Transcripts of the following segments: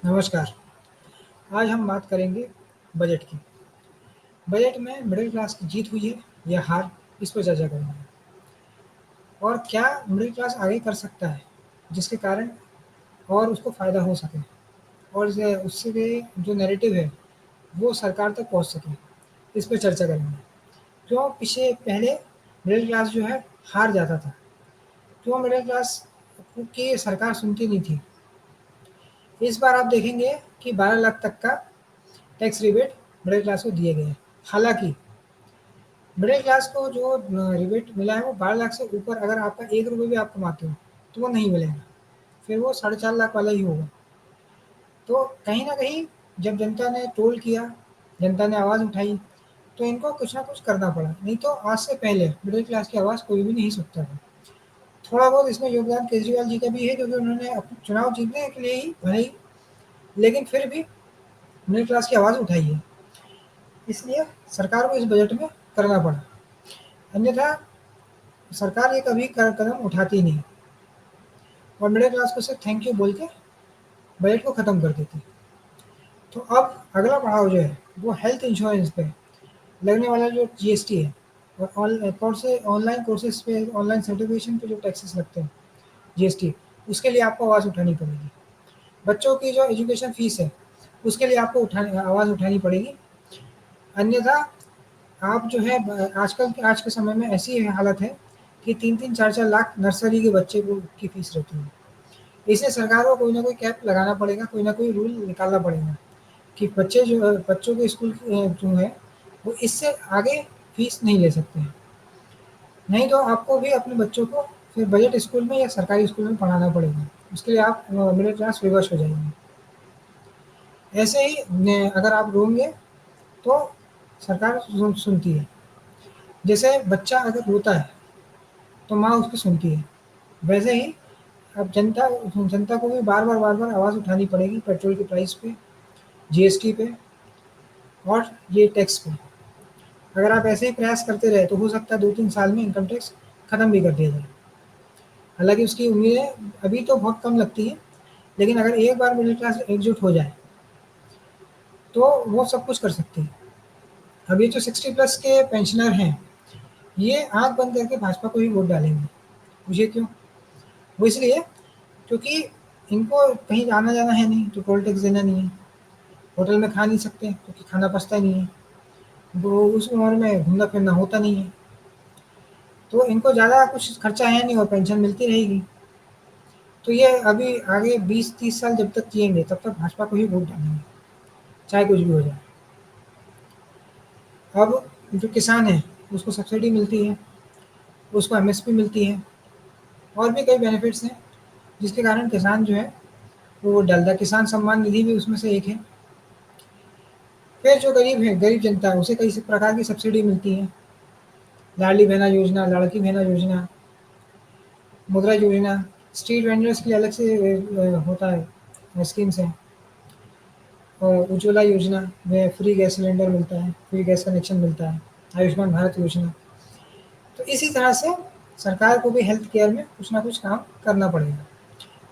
नमस्कार। आज हम बात करेंगे बजट की। बजट में मिडिल क्लास की जीत हुई है या हार, इस पर चर्चा करेंगे। और क्या मिडिल क्लास आगे कर सकता है, जिसके कारण और उसको फ़ायदा हो सके और ज उससे जो नैरेटिव है, वो सरकार तक पहुँच सके, इस पे चर्चा करेंगे। क्यों पीछे पहले मिडिल क्लास जो है हार जाता था? क्यों मिडिल क्लास की सरकार सुनती नहीं थी? इस बार आप देखेंगे कि 12 लाख तक का टैक्स रिबेट मिडिल क्लास को दिए गए हैं। हालाँकि मिडिल क्लास को जो रिबेट मिला है वो 12 लाख से ऊपर अगर आपका ₹1 भी आप कमाते हो, तो वो नहीं मिलेगा। फिर वो साढ़े 4 लाख वाला ही होगा। तो कहीं न कहीं जब जनता ने ट्रोल किया, जनता ने आवाज़ उठाई, तो इनको कुछ ना कुछ करना पड़ा। नहीं तो आज से पहले मिडिल क्लास की आवाज़ कोई भी नहीं सुनता था। थोड़ा बहुत इसमें योगदान केजरीवाल जी का भी है, क्योंकि उन्होंने चुनाव जीतने के लिए ही भले ही, लेकिन फिर भी मिडिल क्लास की आवाज़ उठाई है। इसलिए सरकार को इस बजट में करना पड़ा। अन्यथा सरकार ये कभी कदम उठाती नहीं और मिडिल क्लास को सिर्फ थैंक यू बोल के बजट को ख़त्म कर देती। तो अब अगला पड़ाव जो है वो हेल्थ इंश्योरेंस पे लगने वाला जो जीएसटी है और ऑनलाइन कोर्सेज पे, ऑनलाइन सर्टिफिकेशन पे जो टैक्सेस लगते हैं, जीएसटी, उसके लिए आपको आवाज़ उठानी पड़ेगी। बच्चों की जो एजुकेशन फीस है, उसके लिए आपको आवाज़ उठानी पड़ेगी। अन्यथा आप जो है आज के समय में ऐसी हालत है कि 3-3 4-4 लाख नर्सरी के बच्चे को की फीस रहती है। इसलिए सरकार को कोई ना कोई कैप लगाना पड़ेगा, कोई ना कोई रूल निकालना पड़ेगा कि बच्चों के स्कूल जो है वो इससे आगे फीस नहीं ले सकते हैं। नहीं तो आपको भी अपने बच्चों को फिर बजट स्कूल में या सरकारी स्कूल में पढ़ाना पड़ेगा। उसके लिए आप मिडिल क्लास विवश हो जाएँगे। ऐसे ही अगर आप रोएँगे तो सरकार सुनती है। जैसे बच्चा अगर रोता है तो माँ उसकी सुनती है। वैसे ही अब जनता को भी बार-बार आवाज़ उठानी पड़ेगी पेट्रोल के प्राइस पे, जीएसटी पे और ये टैक्स पे। अगर आप ऐसे ही प्रयास करते रहे तो हो सकता है 2-3 साल में इनकम टैक्स खत्म भी कर दिया जाए। हालाँकि उसकी उम्मीदें अभी तो बहुत कम लगती हैं, लेकिन अगर एक बार मिडिल क्लास एकजुट हो जाए, तो वो सब कुछ कर सकती है। अब ये जो 60 प्लस के पेंशनर हैं, ये आँख बंद करके भाजपा को ही वोट डालेंगे। पूछिए क्यों? वो इसलिए क्योंकि इनको कहीं आना-जाना है नहीं, तो टोल टैक्स देना नहीं है। होटल में खा नहीं सकते क्योंकि खाना पचता नहीं है। वो उस उम्र में घूमना-फिरना होता नहीं है। तो इनको ज़्यादा कुछ खर्चा है नहीं और पेंशन मिलती रहेगी। तो ये अभी आगे 20-30 साल जब तक जिएँगे तब तक भाजपा को ही वोट डालेंगे, चाहे कुछ भी हो जाए। अब जो किसान है उसको सब्सिडी मिलती है, उसको एमएसपी मिलती है और भी कई बेनिफिट्स हैं जिसके कारण किसान जो है वो वोट डालता है। किसान सम्मान निधि भी उसमें से एक है। फिर जो गरीब है, गरीब जनता है उसे कई प्रकार की सब्सिडी मिलती है। लाडली बहना योजना, लड़की बहना योजना, मुद्रा योजना, स्ट्रीट वेंडर्स के लिए अलग से होता है स्कीम्स हैं। और उज्ज्वला योजना में फ्री गैस सिलेंडर मिलता है, फ्री गैस कनेक्शन मिलता है, आयुष्मान भारत योजना। तो इसी तरह से सरकार को भी हेल्थ केयर में कुछ ना कुछ काम करना पड़ेगा।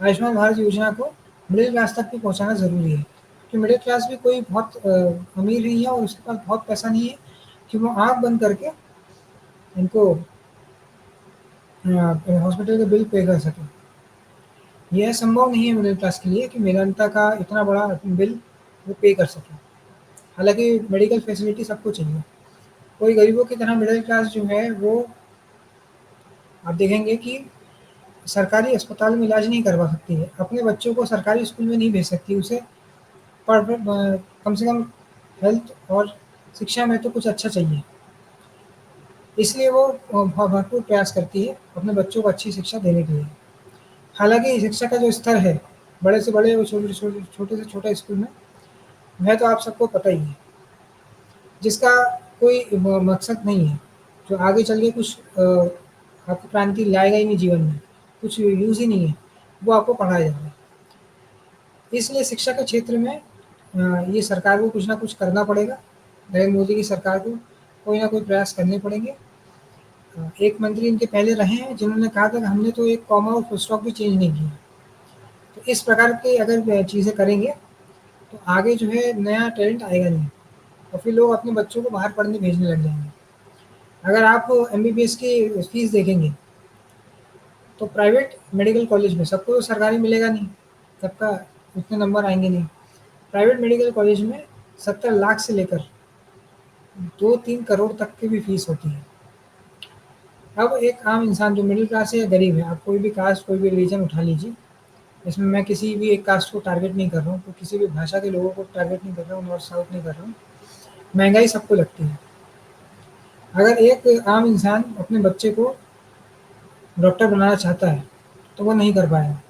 आयुष्मान भारत योजना को मिडिल क्लास तक भी पहुँचाना ज़रूरी है, कि मिडिल क्लास भी कोई बहुत अमीर नहीं है और उसके पास बहुत पैसा नहीं है कि वो आँख बंद करके इनको हॉस्पिटल का बिल पे कर सके। यह संभव नहीं है मिडिल क्लास के लिए कि मेदांता का इतना बड़ा बिल वो पे कर सके। हालाँकि मेडिकल फैसिलिटी सबको चाहिए। कोई गरीबों की तरह मिडिल क्लास जो है वो आप देखेंगे कि सरकारी अस्पताल में इलाज नहीं करवा सकती है, अपने बच्चों को सरकारी स्कूल में नहीं भेज सकती, उसे कम से कम हेल्थ और शिक्षा में तो कुछ अच्छा चाहिए। इसलिए वो भरपूर प्रयास करती है अपने बच्चों को अच्छी शिक्षा देने के लिए। हालाँकि शिक्षा का जो स्तर है, बड़े से बड़े और छोटे से छोटा स्कूल में, वह तो आप सबको पता ही है, जिसका कोई मकसद नहीं है, जो आगे चल के कुछ आपको क्रांति लाएगा ही नहीं जीवन में, कुछ यूज़ ही नहीं है, वो आपको पढ़ाया जा रहा है। इसलिए शिक्षा के क्षेत्र में ये सरकार को कुछ ना कुछ करना पड़ेगा। नरेंद्र मोदी की सरकार को कोई ना कोई प्रयास करने पड़ेंगे। एक मंत्री इनके पहले रहे हैं जिन्होंने कहा था कि हमने तो एक कॉमा और फुल स्टॉप भी चेंज नहीं किया। तो इस प्रकार की अगर चीज़ें करेंगे तो आगे जो है नया टैलेंट आएगा नहीं और फिर लोग अपने बच्चों को बाहर पढ़ने भेजने लग जाएँगे। अगर आप एमबीबीएस की फीस देखेंगे, तो प्राइवेट मेडिकल कॉलेज में सबको तो सरकारी मिलेगा नहीं, सबका उतने नंबर आएँगे नहीं। प्राइवेट मेडिकल कॉलेज में 70 लाख से लेकर 2-3 करोड़ तक की भी फीस होती है। अब एक आम इंसान जो मिडिल क्लास है या गरीब है, आप कोई भी कास्ट, कोई भी रिलीजन उठा लीजिए, इसमें मैं किसी भी एक कास्ट को टारगेट नहीं कर रहा हूँ, तो किसी भी भाषा के लोगों को टारगेट नहीं कर रहा हूँ, नॉर्थ साउथ नहीं कर रहा हूँ। महँगाई सबको लगती है। अगर एक आम इंसान अपने बच्चे को डॉक्टर बनाना चाहता है, तो वो नहीं कर पाएगा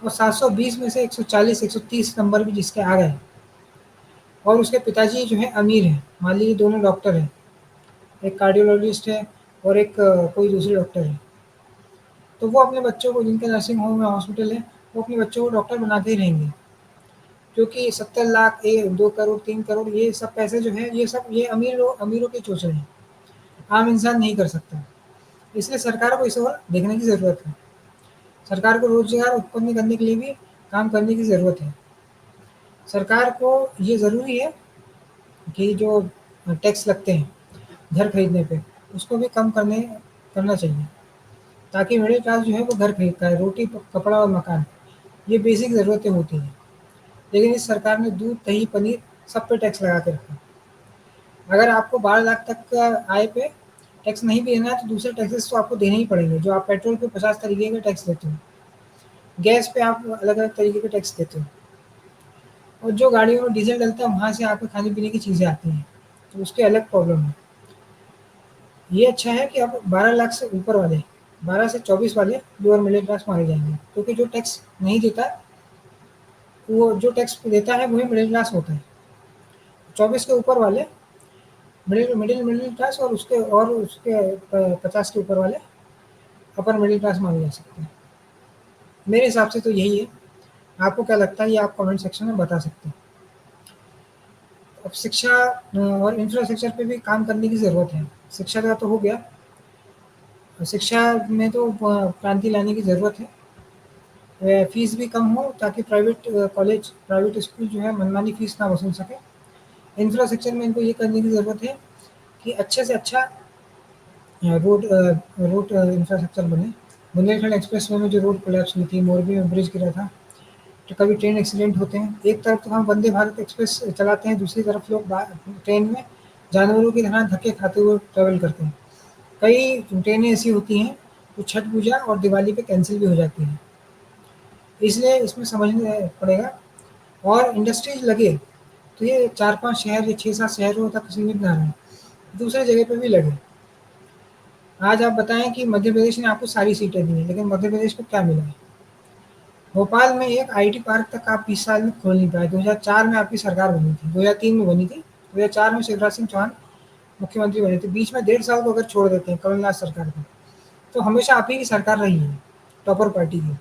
और 720 में से 140, 130 नंबर भी जिसके आ गए और उसके पिताजी जो हैं अमीर हैं, मान लीजिए दोनों डॉक्टर हैं, एक कार्डियोलॉजिस्ट है और एक कोई दूसरे डॉक्टर है, तो वो अपने बच्चों को जिनके नर्सिंग होम या हॉस्पिटल है, वो अपने बच्चों को डॉक्टर बनाते ही रहेंगे। क्योंकि 70 लाख, 2 करोड़, 3 करोड़ ये सब पैसे जो है, ये सब ये अमीरों के चोचले हैं। आम इंसान नहीं कर सकता। इसलिए सरकार को इस ओर देखने की ज़रूरत है। सरकार को रोज़गार उत्पन्न करने के लिए भी काम करने की ज़रूरत है। सरकार को ये ज़रूरी है कि जो टैक्स लगते हैं घर खरीदने पे, उसको भी कम करना चाहिए, ताकि मिडिल क्लास जो है वो घर खरीद पाए, रोटी, कपड़ा और मकान, ये बेसिक ज़रूरतें होती हैं। लेकिन इस सरकार ने दूध, दही, पनीर सब पे टैक्स लगा के रखा है। अगर आपको 12 लाख तक का आय पे टैक्स नहीं भी देना है, तो दूसरे टैक्सेस तो आपको देने ही पड़ेंगे। जो आप पेट्रोल पे 50 तरीके के टैक्स देते हो, गैस पे आप अलग-अलग तरीके के टैक्स देते हो और जो गाड़ियों में डीज़ल डलता है, वहाँ से आपके खाने-पीने की चीज़ें आती हैं, तो उसकी अलग प्रॉब्लम है। ये अच्छा है कि अब 12 लाख से ऊपर वाले, 12 से 24 वाले लोअर मिडिल क्लास माने जाएँगे, क्योंकि जो टैक्स नहीं देता, वो जो टैक्स देता है वही मिडिल क्लास होता है। 24 के ऊपर वाले मिडिल मिडिल मिडिल क्लास और उसके 50 के ऊपर वाले अपर मिडिल क्लास माने जा सकते हैं। मेरे हिसाब से तो यही है। आपको क्या लगता है, ये आप कमेंट सेक्शन में बता सकते हैं। अब शिक्षा और इंफ्रास्ट्रक्चर पे भी काम करने की ज़रूरत है। शिक्षा का तो हो गया, शिक्षा में तो क्रांति लाने की ज़रूरत है। फीस भी कम हो, ताकि कॉलेज, प्राइवेट स्कूल जो है मनमानी फीस ना वसूल सके। इंफ्रास्ट्रक्चर में इनको ये करने की ज़रूरत है कि अच्छे से अच्छा रोड इंफ्रास्ट्रक्चर बने। बुंदेलखंड एक्सप्रेस वे में जो रोड कोलैप्स हुई थी, मोरबी में ब्रिज गिरा था, तो कभी ट्रेन एक्सीडेंट होते हैं। एक तरफ तो हम वंदे भारत एक्सप्रेस चलाते हैं, दूसरी तरफ लोग ट्रेन में जानवरों की तरह धक्के खाते हुए ट्रैवल करते हैं। कई ट्रेनें ऐसी होती हैं जो छठ पूजा और दिवाली पे कैंसिल भी हो जाती हैं। इसलिए इसमें समझना पड़ेगा और इंडस्ट्रीज लगे, तो ये 4-5 शहर या 6-7 शहरों तक सीमित ना रहें, दूसरे जगह पे भी लगे। आज आप बताएँ कि मध्य प्रदेश ने आपको सारी सीटें दी हैं, लेकिन मध्य प्रदेश को क्या मिला है? भोपाल में एक आईटी पार्क तक आप 20 साल में खोल नहीं पाए। 2004 में आपकी सरकार बनी थी, 2003 में बनी थी, 2004 में शिवराज सिंह चौहान मुख्यमंत्री बने थे। बीच में 1.5 साल को अगर छोड़ देते हैं कमलनाथ सरकार को, तो हमेशा आप ही की सरकार रही है, टॉपर पार्टी की।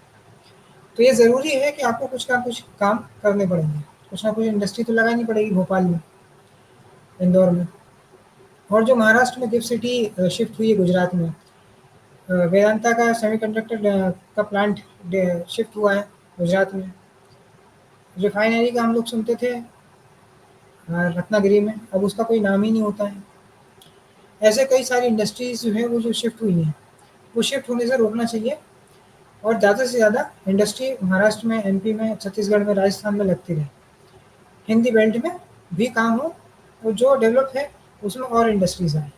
तो ये ज़रूरी है कि आपको कुछ ना कुछ काम करने पड़ेंगे, कुछ ना कुछ इंडस्ट्री तो लगानी पड़ेगी भोपाल में, इंदौर में। और जो महाराष्ट्र में गिफ्ट सिटी शिफ्ट हुई है गुजरात में, वेदांता का सेमीकंडक्टर का प्लांट शिफ्ट हुआ है गुजरात में। रिफाइनरी का हम लोग सुनते थे रत्नागिरी में, अब उसका कोई नाम ही नहीं होता है। ऐसे कई सारी इंडस्ट्रीज़ जो हैं वो जो शिफ्ट हुई हैं, वो शिफ्ट होने से रोकना चाहिए और ज़्यादा से ज़्यादा इंडस्ट्री महाराष्ट्र में, एमपी में, छत्तीसगढ़ में, राजस्थान में लगती रहे। हिंदी बेल्ट में भी काम हो और जो डेवलप है उसमें और इंडस्ट्रीज़ आएँ।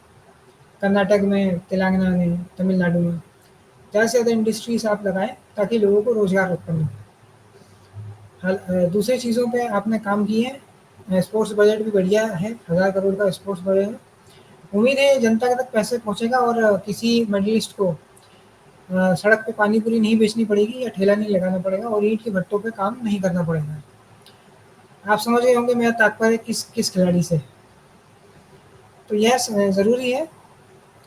कर्नाटक में, तेलंगाना में, तमिलनाडु में ज़्यादा से ज़्यादा इंडस्ट्रीज़ आप लगाएँ, ताकि लोगों को रोज़गार उत्पन्न हो। दूसरी चीज़ों पे आपने काम किए हैं। स्पोर्ट्स बजट भी बढ़िया है, 1000 करोड़ का स्पोर्ट्स बजट है। उम्मीद है जनता तक पैसे पहुँचेगा और किसी मिडलिस्ट को सड़क पे पानी पूरी नहीं बेचनी पड़ेगी या ठेला नहीं लगाना पड़ेगा और ईंट के भट्टों पे काम नहीं करना पड़ेगा। आप समझ गए होंगे मेरा तात्पर्य किस किस खिलाड़ी से। तो यह ज़रूरी है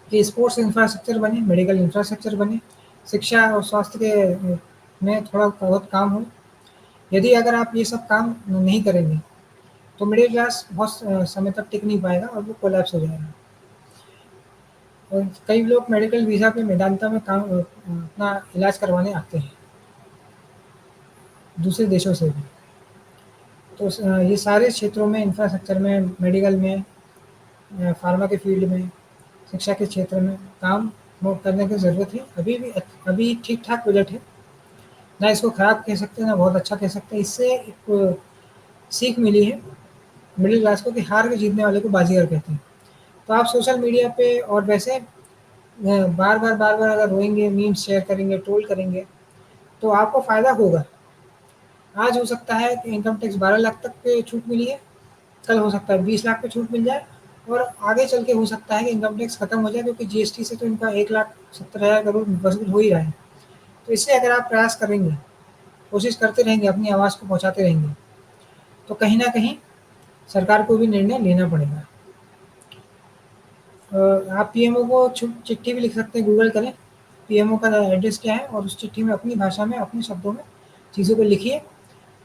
कि स्पोर्ट्स इंफ्रास्ट्रक्चर बने, मेडिकल इंफ्रास्ट्रक्चर बने, शिक्षा और स्वास्थ्य के में थोड़ा बहुत काम हो। यदि अगर आप ये सब काम नहीं करेंगे, तो मिडिल क्लास बहुत समय तक टिक नहीं पाएगा और वो कोलैप्स हो जाएगा। और कई लोग मेडिकल वीज़ा पे मेदांता में अपना इलाज करवाने आते हैं, दूसरे देशों से भी। तो ये सारे क्षेत्रों में, इंफ्रास्ट्रक्चर में, मेडिकल में, फार्मा के फील्ड में, शिक्षा के क्षेत्र में काम करने की ज़रूरत है। अभी ठीक-ठाक बजट है, ना इसको खराब कह सकते हैं, ना बहुत अच्छा कह सकते हैं। इससे एक सीख मिली है मिडिल क्लास को कि हार के जीतने वाले को बाज़ीगर कहते हैं। तो आप सोशल मीडिया पे और वैसे बार-बार अगर रोएँगे, मीम्स शेयर करेंगे, ट्रोल करेंगे, तो आपको फ़ायदा होगा। आज हो सकता है कि इनकम टैक्स 12 लाख तक पे छूट मिली है, कल हो सकता है 20 लाख पे छूट मिल जाए और आगे चल के हो सकता है कि इनकम टैक्स खत्म हो जाए, क्योंकि जीएसटी से तो इनका 1,70,000 करोड़ वसूल हो ही रहा है। तो इससे अगर आप प्रयास करेंगे, कोशिश करते रहेंगे, अपनी आवाज़ को पहुँचाते रहेंगे, तो कहीं न कहीं सरकार को भी निर्णय लेना पड़ेगा। आप पीएमओ को चिट्ठी भी लिख सकते हैं, गूगल करें, पीएमओ का एड्रेस क्या है और उस चिट्ठी में अपनी भाषा में, अपने शब्दों में चीज़ों को लिखिए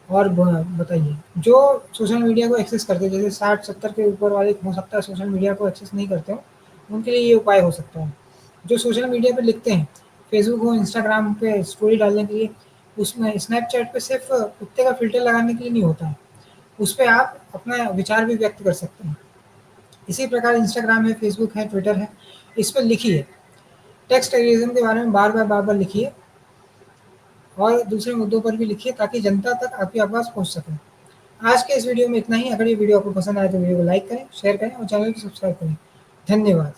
और ब बताइए। जो सोशल मीडिया को एक्सेस करते हैं, जैसे 60-70 के ऊपर वाले हो सकता है सोशल मीडिया को एक्सेस नहीं करते हों, उनके लिए ये उपाय हो सकता है। जो सोशल मीडिया पे लिखते हैं, फेसबुक हो, इंस्टाग्राम पे स्टोरी डालने के लिए, उसमें स्नैपचैट पे सिर्फ़ कुत्ते का फ़िल्टर लगाने के लिए नहीं होता है। उसपे आप अपना विचार भी व्यक्त कर सकते हैं। इसी प्रकार इंस्टाग्राम है, फेसबुक है, ट्विटर है, इस पे लिखिए। टेक्स्ट टेररिज्म के बारे में बार-बार लिखिए और दूसरे मुद्दों पर भी लिखिए, ताकि जनता तक आपकी आवाज़ पहुँच सके। आज के इस वीडियो में इतना ही। अगर ये वीडियो आपको पसंद आए तो वीडियो को लाइक करें, शेयर करें और चैनल को सब्सक्राइब करें। धन्यवाद।